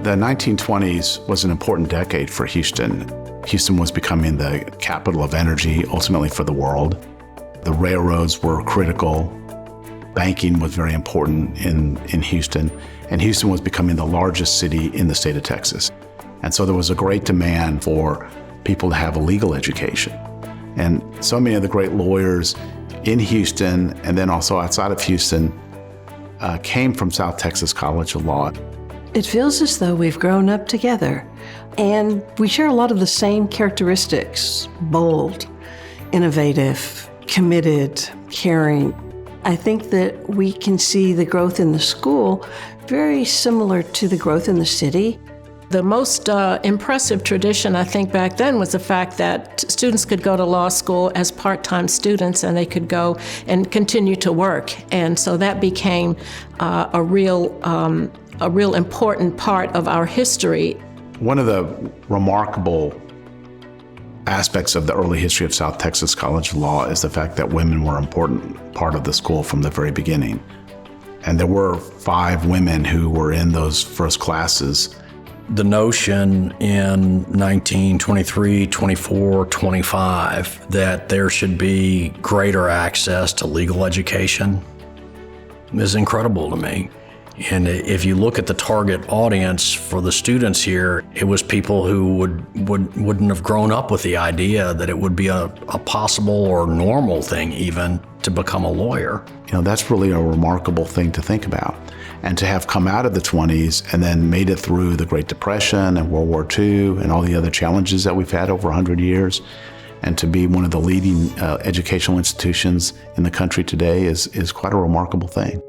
The 1920s was an important decade for Houston. Houston was becoming the capital of energy, ultimately for the world. The railroads were critical. Banking was very important in Houston. And Houston was becoming the largest city in the state of Texas. And so there was a great demand for people to have a legal education. And so many of the great lawyers in Houston, and then also outside of Houston, came from South Texas College of Law. It feels as though we've grown up together, and we share a lot of the same characteristics: bold, innovative, committed, caring. I think that we can see the growth in the school very similar to the growth in the city. The most impressive tradition, I think, back then was the fact that students could go to law school as part-time students, and they could go and continue to work. And so that became a real important part of our history. One of the remarkable aspects of the early history of South Texas College of Law is the fact that women were an important part of the school from the very beginning. And there were 5 women who were in those first classes. The notion in 1923, 24, 25 that there should be greater access to legal education is incredible to me. And if you look at the target audience for the students here, it was people who wouldn't have grown up with the idea that it would be a possible or normal thing even to become a lawyer. You know, that's really a remarkable thing to think about. And to have come out of the 20s and then made it through the Great Depression and World War II and all the other challenges that we've had over 100 years, and to be one of the leading educational institutions in the country today is quite a remarkable thing.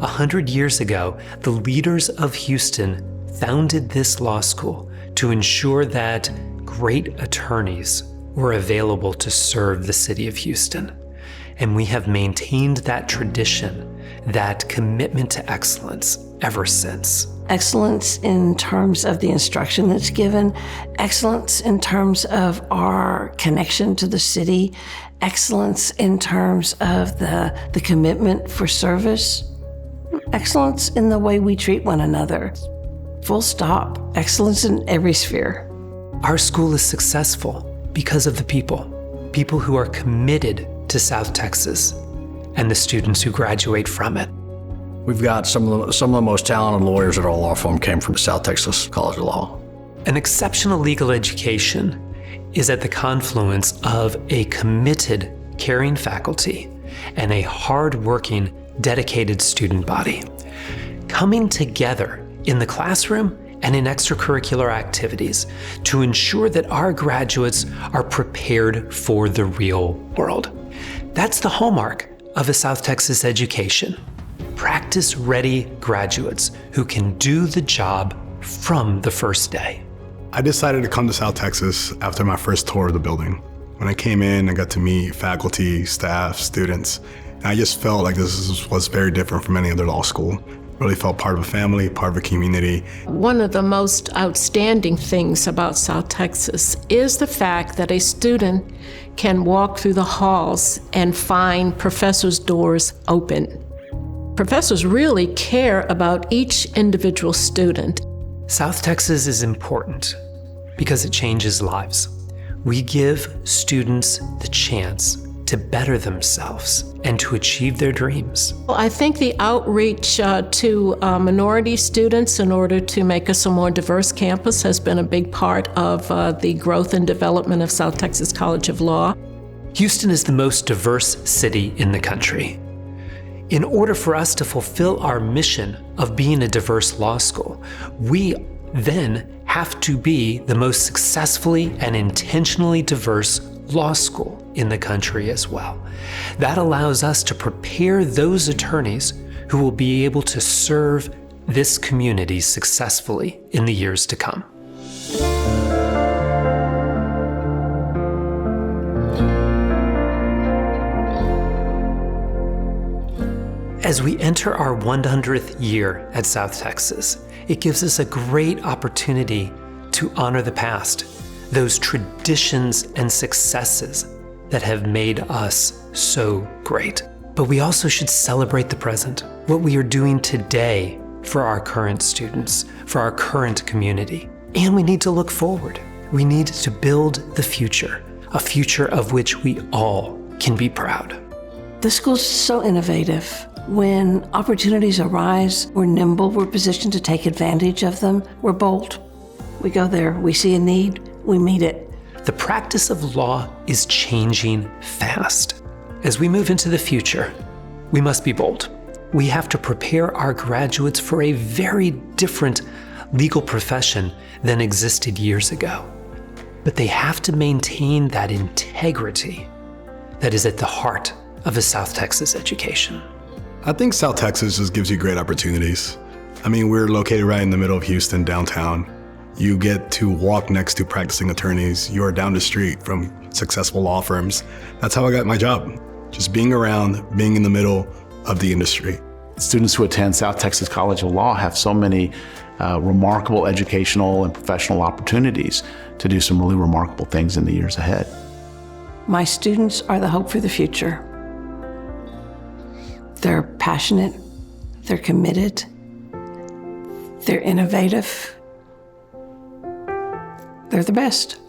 A 100 years ago, the leaders of Houston founded this law school to ensure that great attorneys were available to serve the city of Houston. And we have maintained that tradition, that commitment to excellence ever since. Excellence in terms of the instruction that's given, excellence in terms of our connection to the city, excellence in terms of the commitment for service, excellence in the way we treat one another. Full stop. Excellence in every sphere. Our school is successful because of the people who are committed to South Texas and the students who graduate from it. We've got some of the most talented lawyers at our law firm came from South Texas College of Law. An exceptional legal education is at the confluence of a committed, caring faculty and a hard-working, dedicated student body, coming together in the classroom and in extracurricular activities to ensure that our graduates are prepared for the real world. That's the hallmark of a South Texas education. Practice-ready graduates who can do the job from the first day. I decided to come to South Texas after my first tour of the building. When I came in, I got to meet faculty, staff, students. I just felt like this was very different from any other law school. Really felt part of a family, part of a community. One of the most outstanding things about South Texas is the fact that a student can walk through the halls and find professors' doors open. Professors really care about each individual student. South Texas is important because it changes lives. We give students the chance to better themselves and to achieve their dreams. Well, I think the outreach to minority students in order to make us a more diverse campus has been a big part of the growth and development of South Texas College of Law. Houston is the most diverse city in the country. In order for us to fulfill our mission of being a diverse law school, we then have to be the most successfully and intentionally diverse law school in the country as well. That allows us to prepare those attorneys who will be able to serve this community successfully in the years to come. As we enter our 100th year at South Texas, it gives us a great opportunity to honor the past, those traditions and successes that have made us so great. But we also should celebrate the present, what we are doing today for our current students, for our current community. And we need to look forward. We need to build the future, a future of which we all can be proud. The school's so innovative. When opportunities arise, we're nimble, we're positioned to take advantage of them, we're bold. We go there, we see a need, we meet it. The practice of law is changing fast. As we move into the future, we must be bold. We have to prepare our graduates for a very different legal profession than existed years ago. But they have to maintain that integrity that is at the heart of a South Texas education. I think South Texas just gives you great opportunities. I mean, we're located right in the middle of Houston, downtown. You get to walk next to practicing attorneys. You are down the street from successful law firms. That's how I got my job. Just being around, being in the middle of the industry. Students who attend South Texas College of Law have so many remarkable educational and professional opportunities to do some really remarkable things in the years ahead. My students are the hope for the future. They're passionate, they're committed, they're innovative, they're the best.